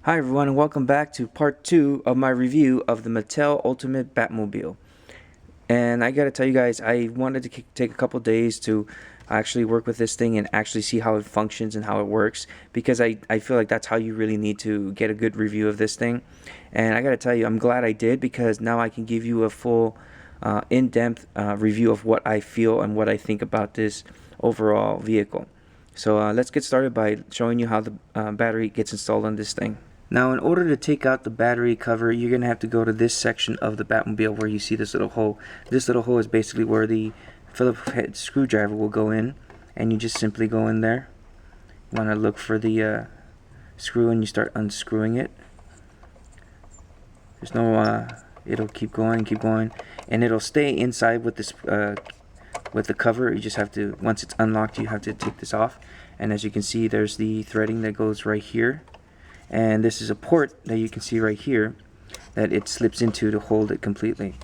Hi everyone and welcome back to part 2 of my review of the Mattel Ultimate Batmobile. And I gotta tell you guys, I wanted to take a couple days to actually work with this thing and actually see how it functions and how it works, because I feel like that's how you really need to get a good review of this thing. And I gotta tell you, I'm glad I did, because now I can give you a full in-depth review of what I feel and what I think about this overall vehicle. So let's get started by showing you how the battery gets installed on this thing. Now, in order to take out the battery cover, you're going to have to go to this section of the Batmobile where you see this little hole. This little hole is basically where the Phillips head screwdriver will go in, and you just simply go in there. You want to look for the screw and you start unscrewing it. There's no, it'll keep going, and it'll stay inside with this, with the cover. You just have to, once it's unlocked, you have to take this off. And as you can see, there's the threading that goes right here. And this is a port that you can see right here that it slips into to hold it completely.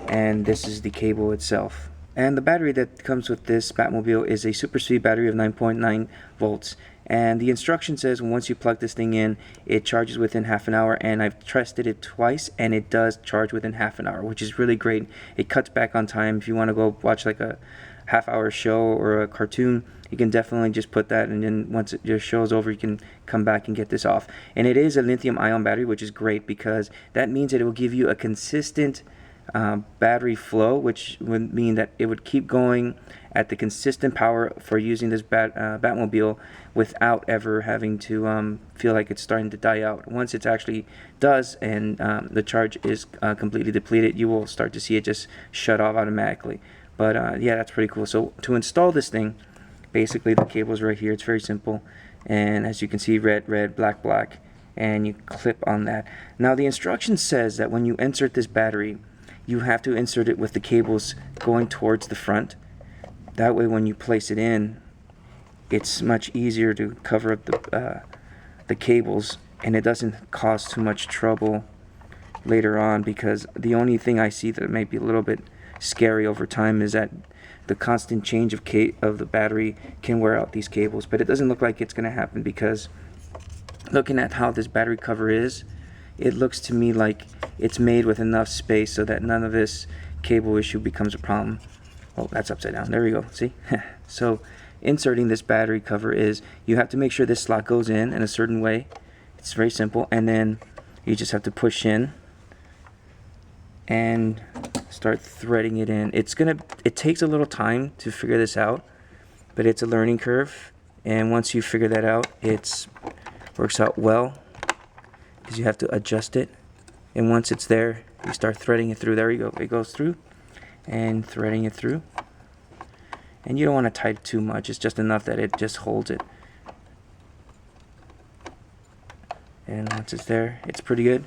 And this is the cable itself. And the battery that comes with this Batmobile is a super speed battery of 9.9 volts. And the instruction says once you plug this thing in, it charges within half an hour. And I've tested it twice, and it does charge within half an hour, which is really great. It cuts back on time. If you want to go watch like a half-hour show or a cartoon, you can definitely just put that, and then once your show is over, you can come back and get this off. And it is a lithium-ion battery, which is great, because that means that it will give you a consistent battery flow, which would mean that it would keep going at the consistent power for using this Batmobile without ever having to feel like it's starting to die out. Once it actually does, and the charge is completely depleted, you will start to see it just shut off automatically. But yeah, that's pretty cool. So to install this thing, basically the cable is right here. It's very simple, and as you can see, red, red, black, black, and you clip on that. Now the instruction says that when you insert this battery, you have to insert it with the cables going towards the front. That way when you place it in, it's much easier to cover up the cables, and it doesn't cause too much trouble later on, because the only thing I see that may be a little bit scary over time is that the constant change of the battery can wear out these cables. But it doesn't look like it's going to happen, because looking at how this battery cover is, it looks to me like it's made with enough space so that none of this cable issue becomes a problem. Oh, that's upside down. There we go. See? So inserting this battery cover is, you have to make sure this slot goes in a certain way. It's very simple, and then you just have to push in and start threading it in. It takes a little time to figure this out, but it's a learning curve, and once you figure that out, it works out well, because you have to adjust it, and once it's there, you start threading it through. There you go. It goes through, and threading it through, and you don't want to tighten too much. It's just enough that it just holds it, and once it's there, it's pretty good.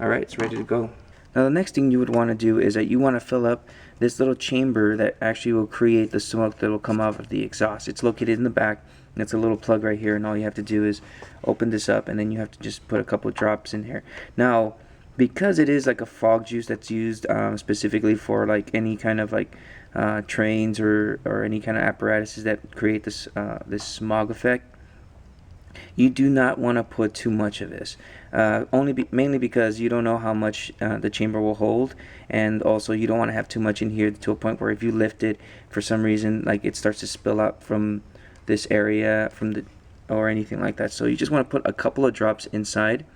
Alright, it's ready to go. Now the next thing you would want to do is that you want to fill up this little chamber that actually will create the smoke that will come out of the exhaust. It's located in the back, and it's a little plug right here, and all you have to do is open this up, and then you have to just put a couple drops in here. Now, because it is like a fog juice that's used specifically for like any kind of like trains or any kind of apparatuses that create this smog effect, you do not want to put too much of this, mainly because you don't know how much the chamber will hold, and also you don't want to have too much in here to a point where if you lift it for some reason, like it starts to spill out from this area or anything like that. So you just want to put a couple of drops inside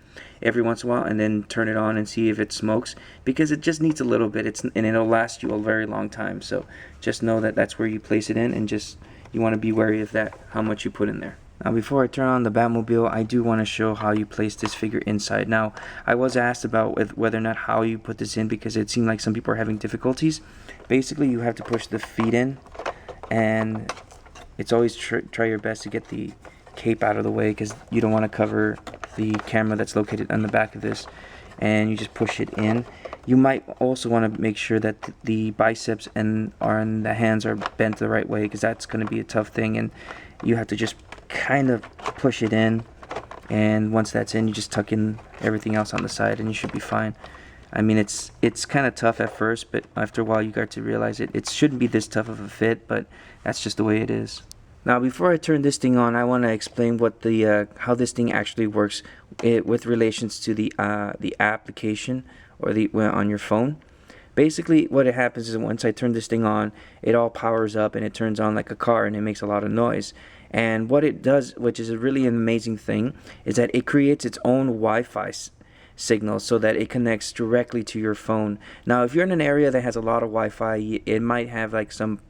every once in a while, and then turn it on and see if it smokes, because it just needs a little bit. And it'll last you a very long time. So just know that that's where you place it in, and just you want to be wary of that, how much you put in there. Now before I turn on the Batmobile, I do want to show how you place this figure inside. Now, I was asked about whether or not how you put this in, because it seemed like some people are having difficulties. Basically, you have to push the feet in, and it's always try your best to get the cape out of the way, because you don't want to cover the camera that's located on the back of this, and you just push it in. You might also want to make sure that the biceps and the hands are bent the right way, because that's going to be a tough thing, and you have to just kind of push it in, and once that's in, you just tuck in everything else on the side, and you should be fine. I mean, it's kind of tough at first, but after a while you got to realize it shouldn't be this tough of a fit, but that's just the way it is. Now, before I turn this thing on, I want to explain what the how this thing actually works with relations to the application or on your phone. Basically, what it happens is once I turn this thing on, it all powers up and it turns on like a car and it makes a lot of noise. And what it does, which is a really amazing thing, is that it creates its own Wi-Fi signal so that it connects directly to your phone. Now, if you're in an area that has a lot of Wi-Fi, it might have like some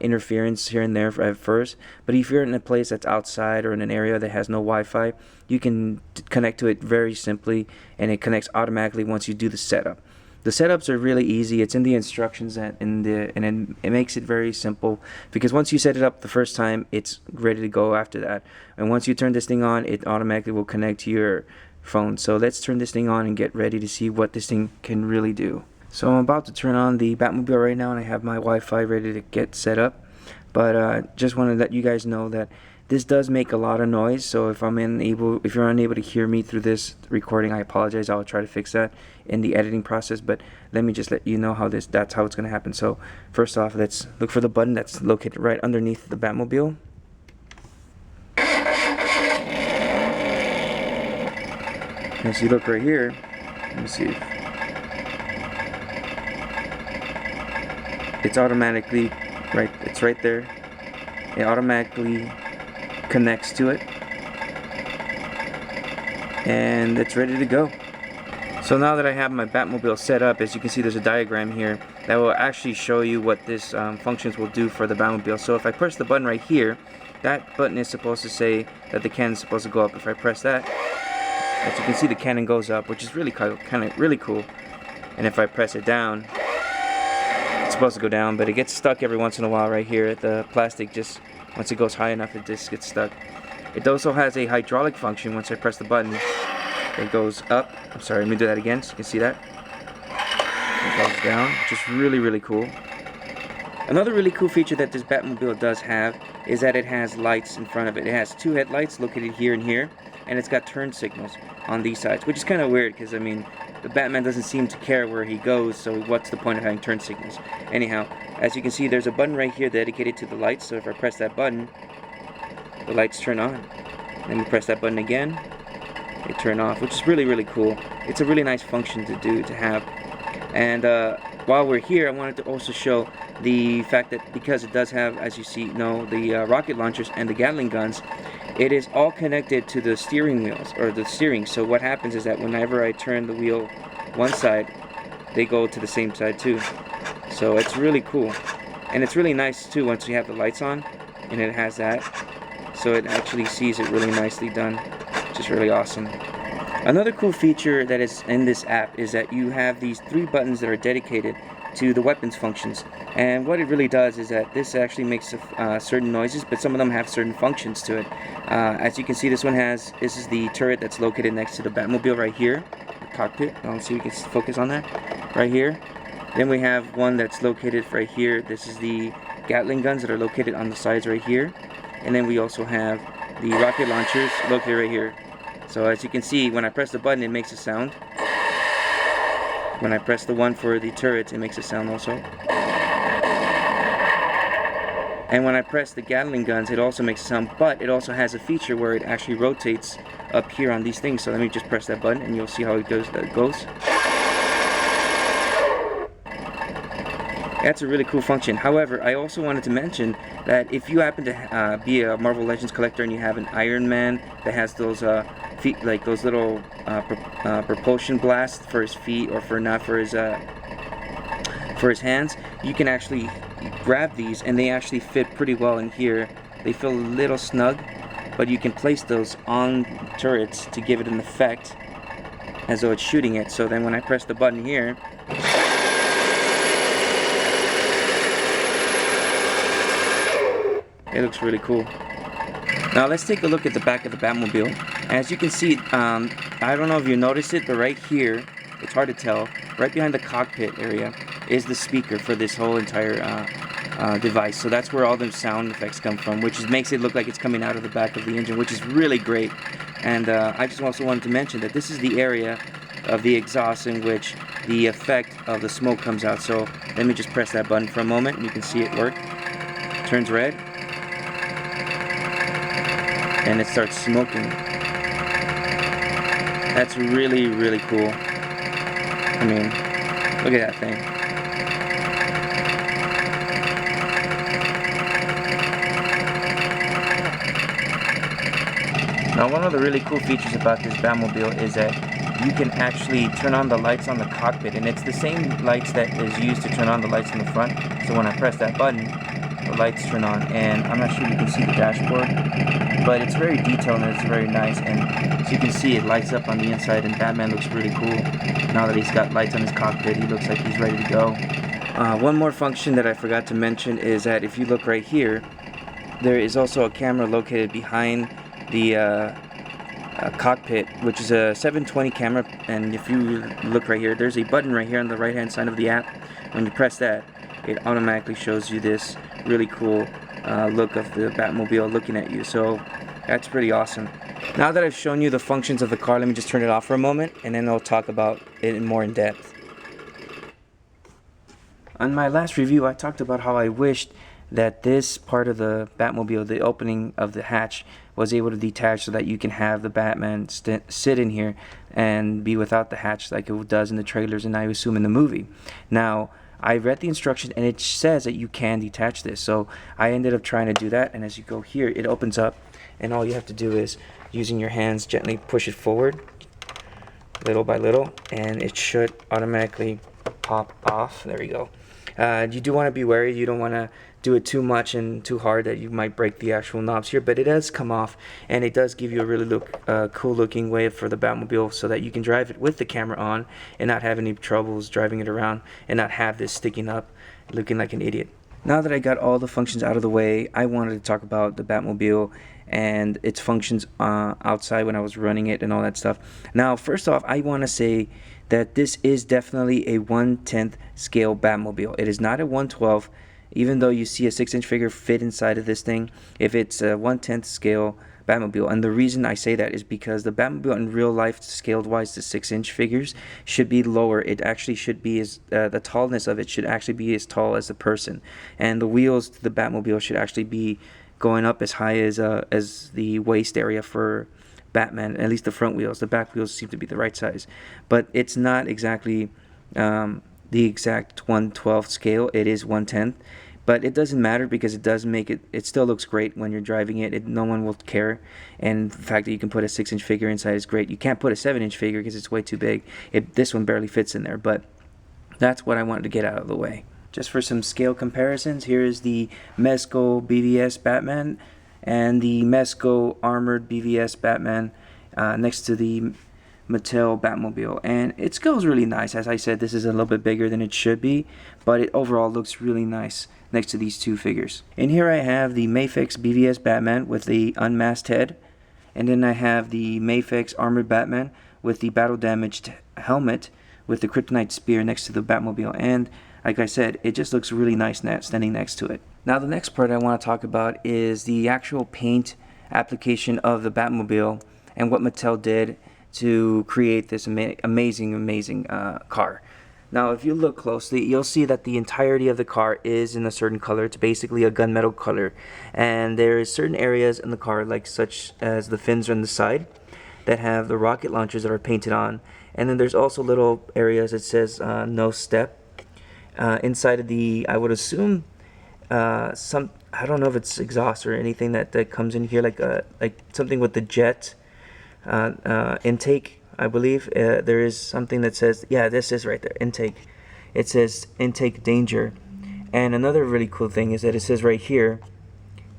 interference here and there at first, but if you're in a place that's outside or in an area that has no Wi-Fi, you can connect to it very simply, and it connects automatically once you do the setup. The setups are really easy. It's in the instructions and it makes it very simple, because once you set it up the first time, it's ready to go after that. And once you turn this thing on, it automatically will connect to your phone. So let's turn this thing on and get ready to see what this thing can really do. So I'm about to turn on the Batmobile right now, and I have my Wi-Fi ready to get set up. But just want to let you guys know that this does make a lot of noise. So if you're unable to hear me through this recording, I apologize. I'll try to fix that in the editing process. But let me just let you know that's how it's going to happen. So first off, let's look for the button that's located right underneath the Batmobile. As you look right here, let me see. It's automatically it's right there. It automatically connects to it, and it's ready to go. So now that I have my Batmobile set up, as you can see, there's a diagram here that will actually show you what this functions will do for the Batmobile. So if I press the button right here, that button is supposed to say that the cannon is supposed to go up. If I press that, as you can see, the cannon goes up, which is really really cool. And if I press it down, it's supposed to go down, but it gets stuck every once in a while right here. The plastic, just once it goes high enough, it just gets stuck. It also has a hydraulic function. Once I press the button, it goes up. I'm sorry, let me do that again so you can see that. It goes down, which is really cool. Another really cool feature that this Batmobile does have is that it has lights in front of it. It has two headlights located here and here, and it's got turn signals on these sides, which is kind of weird because, I mean, the Batman doesn't seem to care where he goes, so what's the point of having turn signals? Anyhow, as you can see, there's a button right here dedicated to the lights, so if I press that button, the lights turn on. Then we press that button again, they turn off, which is really cool. It's a really nice function to have. And while we're here, I wanted to also show the fact that because it does have, as you see, the rocket launchers and the Gatling guns, it is all connected to the steering wheels, or the steering. So what happens is that whenever I turn the wheel one side, they go to the same side too. So it's really cool. And it's really nice too once you have the lights on, and it has that. So it actually sees it really nicely done, which is really awesome. Another cool feature that is in this app is that you have these 3 buttons that are dedicated to the weapons functions, and what it really does is that this actually makes certain noises, but some of them have certain functions to it. As you can see, this is the turret that's located next to the Batmobile right here, the cockpit. Let's see if we can focus on that right here. Then we have one that's located right here. This is the Gatling guns that are located on the sides right here, and then we also have the rocket launchers located right here. So as you can see, when I press the button, it makes a sound. When I press the one for the turrets, it makes a sound also. And when I press the Gatling guns, it also makes a sound, but it also has a feature where it actually rotates up here on these things. So let me just press that button and you'll see how it goes. That's a really cool function. However, I also wanted to mention that if you happen to be a Marvel Legends collector and you have an Iron Man that has those feet, like those little propulsion blasts for his feet, or for his hands, you can actually grab these, and they actually fit pretty well in here. They feel a little snug, but you can place those on turrets to give it an effect as though it's shooting it. So then when I press the button here, it looks really cool. Now let's take a look at the back of the Batmobile. As you can see, I don't know if you noticed it, but right here, it's hard to tell, right behind the cockpit area is the speaker for this whole entire device. So that's where all the sound effects come from, which makes it look like it's coming out of the back of the engine, which is really great. And I just also wanted to mention that this is the area of the exhaust in which the effect of the smoke comes out. So let me just press that button for a moment and you can see it work. Turns red. and it starts smoking. That's really, really cool. I mean, look at that thing. Now, one of the really cool features about this Batmobile is that you can actually turn on the lights on the cockpit, and it's the same lights that is used to turn on the lights in the front. So when I press that button, the lights turn on, and I'm not sure you can see the dashboard, but it's very detailed and it's very nice, and as you can see, it lights up on the inside, and Batman looks really cool. Now that he's got lights on his cockpit, he looks like he's ready to go. One more function that I forgot to mention is that if you look right here, there is also a camera located behind the cockpit, which is a 720 camera, and if you look right here, there's a button right here on the right hand side of the app. When you press that, it automatically shows you this really cool look of the Batmobile looking at you. So that's pretty awesome. Now that I've shown you the functions of the car, let me just turn it off for a moment, and then I'll talk about it more in depth. On my last review, I talked about how I wished that this part of the Batmobile, the opening of the hatch, was able to detach so that you can have the Batman sit in here and be without the hatch like it does in the trailers, and I assume in the movie. Now, I read the instructions and it says that you can detach this, so I ended up trying to do that, and as you go here, it opens up, and all you have to do is, using your hands, gently push it forward, little by little, and it should automatically pop off. There we go. You do want to be wary. You don't want to do it too much and too hard that you might break the actual knobs here, but it does come off, and it does give you a really cool looking way for the Batmobile so that you can drive it with the camera on and not have any troubles driving it around and not have this sticking up looking like an idiot. Now that I got all the functions out of the way, I wanted to talk about the Batmobile and its functions outside when I was running it and all that stuff. Now, first off, I want to say that this is definitely a 1/10 scale Batmobile. It is not a 1/12, even though you see a 6-inch figure fit inside of this thing. If it's a 1/10 scale Batmobile, and the reason I say that is because the Batmobile in real life, scaled wise to 6-inch figures, should be lower. It actually should be as the tallness of it should actually be as tall as the person, and the wheels to the Batmobile should actually be going up as high as the waist area for Batman, at least the front wheels. The back wheels seem to be the right size, but it's not exactly the exact 1/12 scale. It is 1/10, but it doesn't matter because it does make it still looks great when you're driving it. No one will care, and the fact that you can put a 6-inch figure inside is great. You can't put a 7-inch figure because it's way too big. This one barely fits in there, but that's what I wanted to get out of the way. Just for some scale comparisons, here is the Mezco BVS Batman and the Mezco Armored BVS Batman next to the Mattel Batmobile, and it scales really nice. As I said, this is a little bit bigger than it should be, but it overall looks really nice next to these two figures. And here I have the Mafex BVS Batman with the unmasked head, and then I have the Mafex Armored Batman with the battle damaged helmet with the Kryptonite spear next to the Batmobile, and like I said, it just looks really nice standing next to it. Now the next part I want to talk about is the actual paint application of the Batmobile and what Mattel did to create this amazing car. Now if you look closely, you'll see that the entirety of the car is in a certain color. It's basically a gunmetal color, and there is certain areas in the car, like such as the fins on the side, that have the rocket launchers that are painted on, and then there's also little areas that says no step inside of the, I would assume I don't know if it's exhaust or anything that comes in here, like something with the jet intake. I believe there is something that says, yeah, this is right there, intake. It says intake danger. And another really cool thing is that it says right here,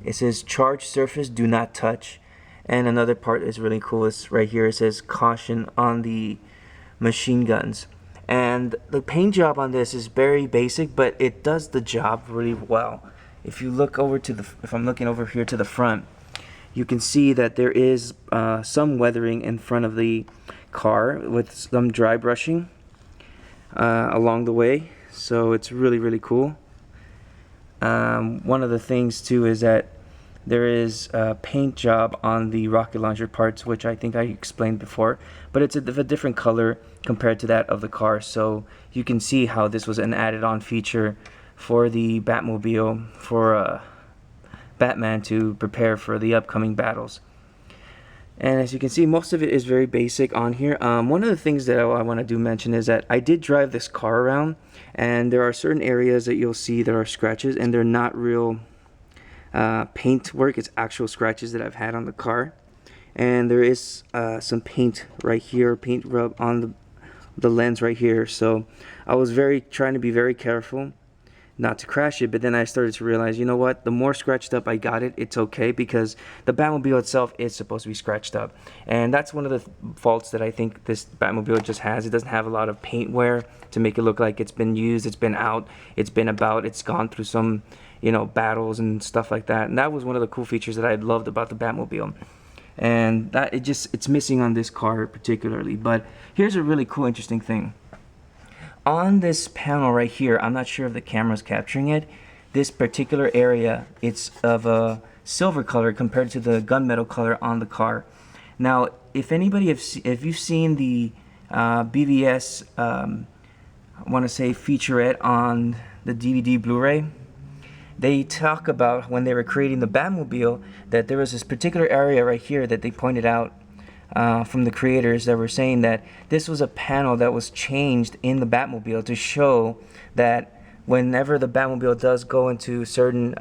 it says charged surface do not touch. And another part is really cool, is right here, it says caution on the machine guns. And the paint job on this is very basic, but it does the job really well. If you look over to if I'm looking over here to the front, you can see that there is some weathering in front of the car with some dry brushing along the way. So it's really cool. One of the things too is that there is a paint job on the rocket launcher parts, which I think I explained before, but it's of a different color compared to that of the car. So you can see how this was an added on feature for the Batmobile, for Batman to prepare for the upcoming battles. And as you can see, most of it is very basic on here. One of the things that I want to do mention is that I did drive this car around, and there are certain areas that you'll see that are scratches, and they're not real paint work. It's actual scratches that I've had on the car. And there is some paint right here, paint rub on the lens right here. So I was trying to be very careful not to crash it, but then I started to realize, you know what, the more scratched up I got it, it's okay, because the Batmobile itself is supposed to be scratched up. And that's one of the faults that I think this Batmobile just has. It doesn't have a lot of paint wear to make it look like it's been used, it's been out, it's been about, it's gone through some, you know, battles and stuff like that. And that was one of the cool features that I loved about the Batmobile. And that it's missing on this car particularly. But here's a really cool, interesting thing. On this panel right here, I'm not sure if the camera's capturing it, this particular area, it's of a silver color compared to the gunmetal color on the car. Now, if anybody, if you've seen the BVS, I want to say featurette on the DVD Blu-ray, they talk about when they were creating the Batmobile that there was this particular area right here that they pointed out from the creators that were saying that this was a panel that was changed in the Batmobile to show that whenever the Batmobile does go into certain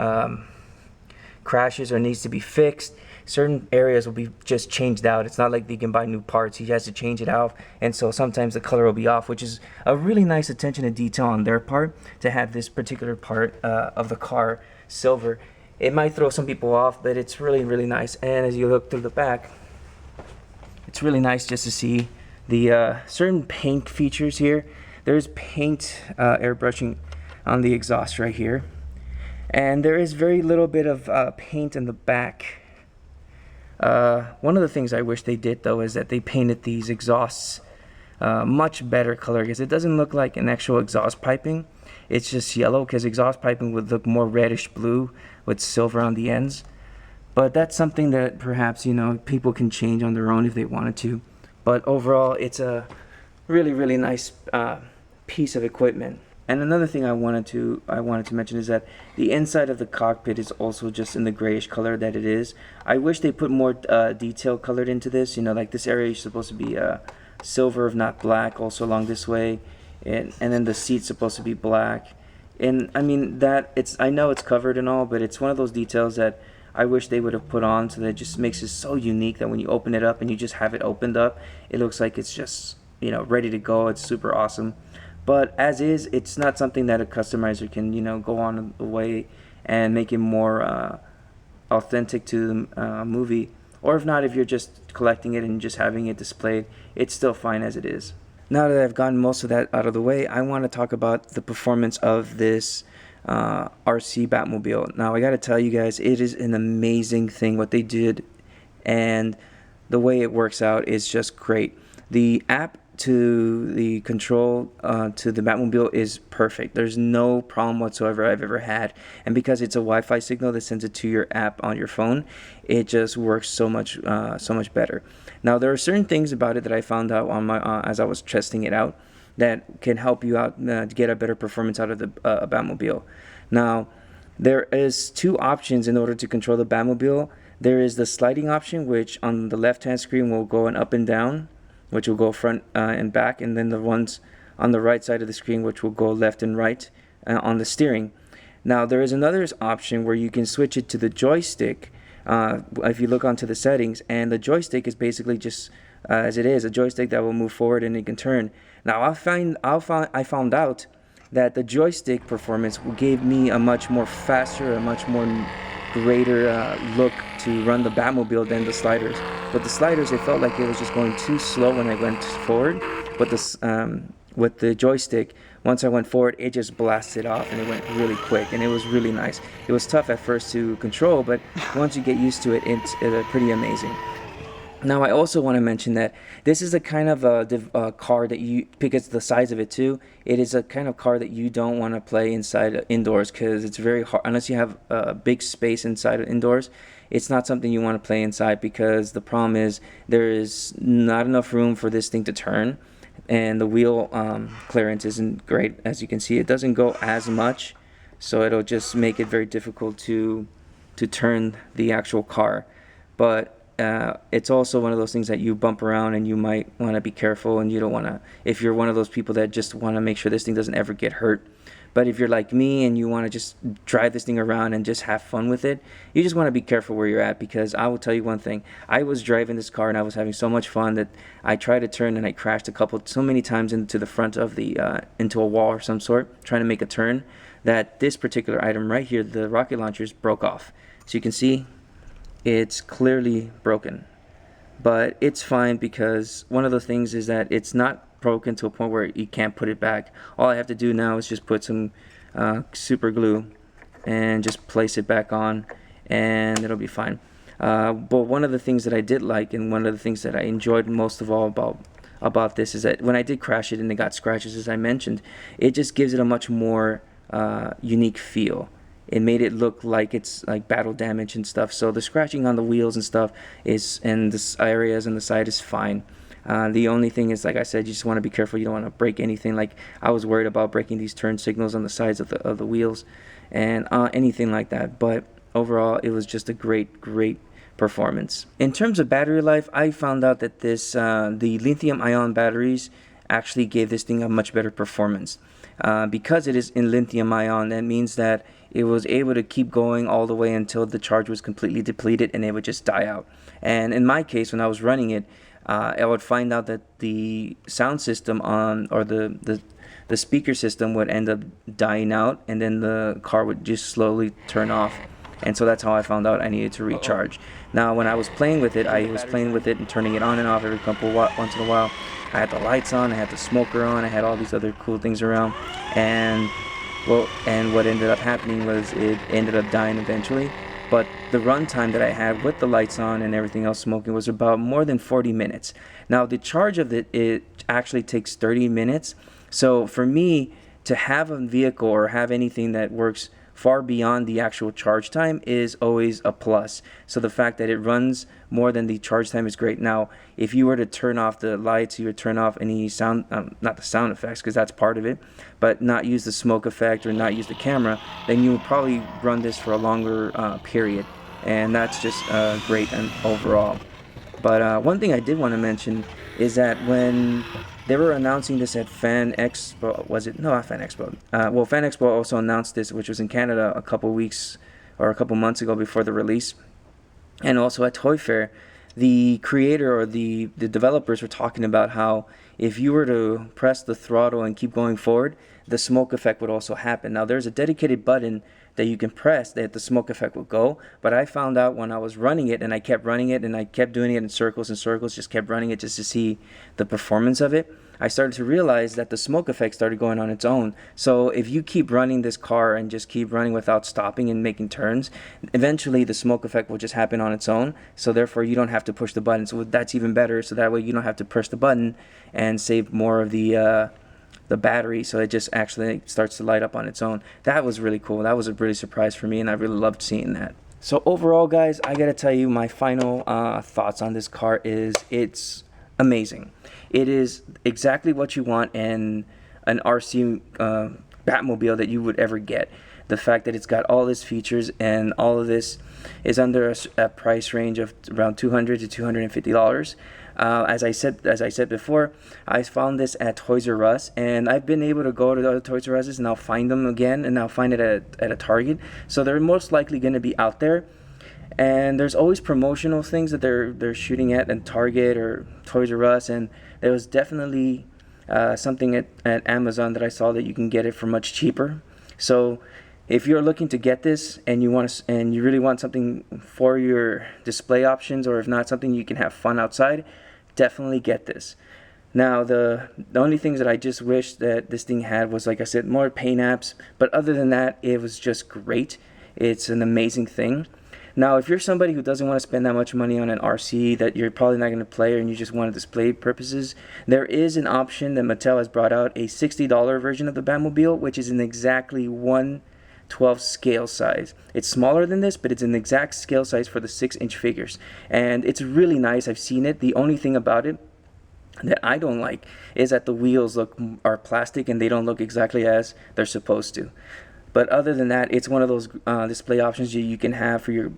crashes or needs to be fixed, certain areas will be just changed out. It's not like they can buy new parts. He has to change it out, and so sometimes the color will be off, which is a really nice attention to detail on their part to have this particular part of the car silver. It might throw some people off, but it's really, really nice. And as you look through the back, it's really nice just to see the certain paint features here. There's paint airbrushing on the exhaust right here, and there is very little bit of paint in the back. One of the things I wish they did though is that they painted these exhausts much better color, because it doesn't look like an actual exhaust piping. It's just yellow, because exhaust piping would look more reddish blue with silver on the ends. But that's something that perhaps, you know, people can change on their own if they wanted to. But overall, it's a really, really nice piece of equipment. And another thing I wanted to mention is that the inside of the cockpit is also just in the grayish color that it is. I wish they put more detail colored into this. You know, like this area is supposed to be silver, if not black, also along this way, and then the seat's supposed to be black. And I mean I know it's covered and all, but it's one of those details that I wish they would have put on, so that it just makes it so unique that when you open it up and you just have it opened up, it looks like it's just, you know, ready to go. It's super awesome. But as is, it's not something that a customizer can, you know, go on the way and make it more authentic to the movie. Or if not, if you're just collecting it and just having it displayed, it's still fine as it is. Now that I've gotten most of that out of the way, I want to talk about the performance of this RC Batmobile. Now I got to tell you guys, it is an amazing thing what they did, and the way it works out is just great. The app to the control to the Batmobile is perfect. There's no problem whatsoever I've ever had, and because it's a Wi-Fi signal that sends it to your app on your phone, it just works so much better. Now there are certain things about it that I found out on my as I was testing it out that can help you out to get a better performance out of the Batmobile. Now, there is two options in order to control the Batmobile. There is the sliding option, which on the left-hand screen will go up and down, which will go front and back, and then the ones on the right side of the screen, which will go left and right on the steering. Now, there is another option where you can switch it to the joystick. If you look onto the settings, and the joystick is basically just as it is, a joystick that will move forward and it can turn. Now I found out that the joystick performance gave me a much more faster, a much more greater look to run the Batmobile than the sliders. But the sliders, it felt like it was just going too slow when I went forward. But with the joystick, once I went forward, it just blasted off and it went really quick, and it was really nice. It was tough at first to control, but once you get used to it, it's pretty amazing. Now I also want to mention that this is a kind of a car that you, because the size of it too, it is a kind of car that you don't want to play inside indoors, because it's very hard, unless you have a big space inside indoors. It's not something you want to play inside, because the problem is there is not enough room for this thing to turn, and the wheel clearance isn't great. As you can see, it doesn't go as much, so it'll just make it very difficult to turn the actual car. But it's also one of those things that you bump around and you might want to be careful, and you don't want to, if you're one of those people that just want to make sure this thing doesn't ever get hurt. But if you're like me and you want to just drive this thing around and just have fun with it, you just want to be careful where you're at, because I will tell you one thing. I was driving this car and I was having so much fun that I tried to turn and I crashed so many times into the front of into a wall or some sort, trying to make a turn, that this particular item right here, the rocket launchers, broke off. So you can see it's clearly broken. But it's fine, because one of the things is that it's not broken to a point where you can't put it back. All I have to do now is just put some super glue and just place it back on, and it'll be fine. But one of the things that I did like, and one of the things that I enjoyed most of all about this, is that when I did crash it and it got scratches, as I mentioned, it just gives it a much more unique feel. It made it look like it's like battle damage and stuff. So the scratching on the wheels and stuff and the areas on the side is fine. The only thing is, like I said, you just want to be careful. You don't want to break anything. Like I was worried about breaking these turn signals on the sides of the wheels and anything like that. But overall, it was just a great performance. In terms of battery life, I found out that the lithium-ion batteries actually gave this thing a much better performance. Because it is in lithium-ion, that means that it was able to keep going all the way until the charge was completely depleted and it would just die out. And in my case, when I was running it, I would find out that the sound system or the speaker system would end up dying out, and then the car would just slowly turn off. And so that's how I found out I needed to recharge. Now, when I was playing with it, I was playing with it and turning it on and off every once in a while. I had the lights on, I had the smoker on, I had all these other cool things around, and what ended up happening was it ended up dying eventually. But the run time that I had with the lights on and everything else smoking was about more than 40 minutes. Now, the charge of it actually takes 30 minutes. So for me to have a vehicle or have anything that works far beyond the actual charge time is always a plus. So the fact that it runs more than the charge time is great. Now, if you were to turn off the lights, you would turn off any sound, not the sound effects, because that's part of it, but not use the smoke effect or not use the camera, then you would probably run this for a longer period. And that's just great and overall. But one thing I did want to mention is that when they were announcing this at Fan Expo, was it? No, not Fan Expo. Well, Fan Expo also announced this, which was in Canada a couple weeks or a couple months ago before the release. And also at Toy Fair, the creator or the developers were talking about how if you were to press the throttle and keep going forward, the smoke effect would also happen. Now, there's a dedicated button that you can press that the smoke effect will go, but I found out when I was running it, and I kept running it, and I kept doing it in circles and circles, just kept running it just to see the performance of it, I started to realize that the smoke effect started going on its own. So if you keep running this car and just keep running without stopping and making turns, eventually the smoke effect will just happen on its own. So therefore you don't have to push the button. So that's even better. So that way you don't have to push the button and save more of the battery, so it just actually starts to light up on its own. That was really cool. That was a really surprise for me, and I really loved seeing that. So overall, guys, I gotta tell you my final thoughts on this car is it's amazing. It is exactly what you want in an RC Batmobile that you would ever get. The fact that it's got all these features and all of this is under a price range of around $200 to $250. As I said before, I found this at Toys R Us, and I've been able to go to the other Toys R Us's and I'll find them again, and I'll find it at a Target. So they're most likely going to be out there. And there's always promotional things that they're shooting at Target or Toys R Us, and there was definitely something at Amazon that I saw that you can get it for much cheaper. So if you're looking to get this and you really want something for your display options, or if not something you can have fun outside, definitely get this. Now, the only things that I just wish that this thing had was, like I said, more paint apps. But other than that, it was just great. It's an amazing thing. Now, if you're somebody who doesn't want to spend that much money on an RC that you're probably not going to play, and you just want to display purposes, there is an option that Mattel has brought out, a $60 version of the Batmobile, which is in exactly 1/12 scale size. It's smaller than this, but it's an exact scale size for the 6-inch figures. And it's really nice. I've seen it. The only thing about it that I don't like is that the wheels are plastic and they don't look exactly as they're supposed to. But other than that, it's one of those display options you can have for your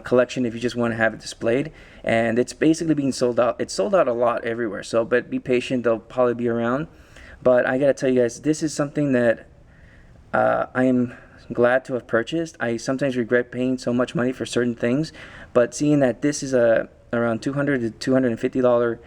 collection if you just want to have it displayed. And it's basically being sold out. It's sold out a lot everywhere. So, but be patient. They'll probably be around. But I gotta tell you guys, this is something that I am glad to have purchased. I sometimes regret paying so much money for certain things, but seeing that this is a around $200 to $250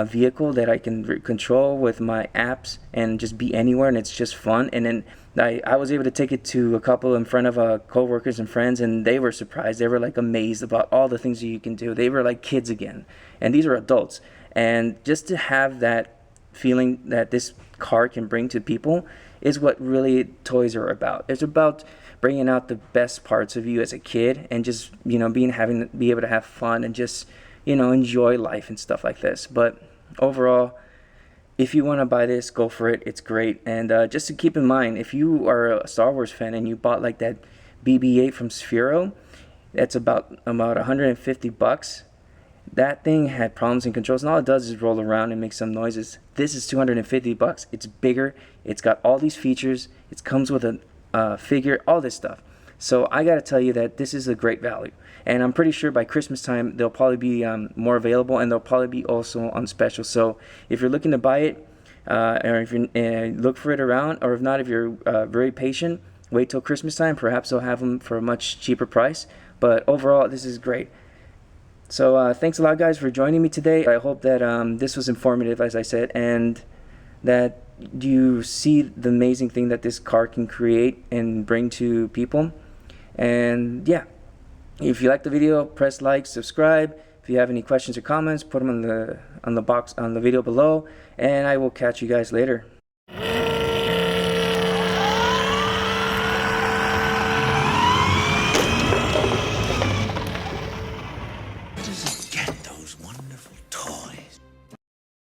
vehicle that I can control with my apps and just be anywhere, and it's just fun. And then I was able to take it to a couple in front of co-workers and friends, and they were surprised. They were like amazed about all the things that you can do. They were like kids again, and these are adults. And just to have that feeling that this car can bring to people is what really toys are about. It's about bringing out the best parts of you as a kid, and just, you know, be able to have fun and just, you know, enjoy life and stuff like this. But overall, if you want to buy this, go for it. It's great. And just to keep in mind, if you are a Star Wars fan and you bought like that BB-8 from Sphero, that's about $150. That thing had problems in controls, and all it does is roll around and make some noises. This is $250. It's bigger. It's got all these features. It comes with a figure, all this stuff. So I got to tell you that this is a great value. And I'm pretty sure by Christmas time, they'll probably be more available, and they'll probably be also on special. So if you're looking to buy it, or if you look for it around, or if not, if you're very patient, wait till Christmas time. Perhaps they'll have them for a much cheaper price. But overall, this is great. So thanks a lot, guys, for joining me today. I hope that this was informative, as I said, and that you see the amazing thing that this car can create and bring to people. And yeah, if you like the video, press like, subscribe. If you have any questions or comments, put them on the video below, and I will catch you guys later. Where does it get those wonderful toys?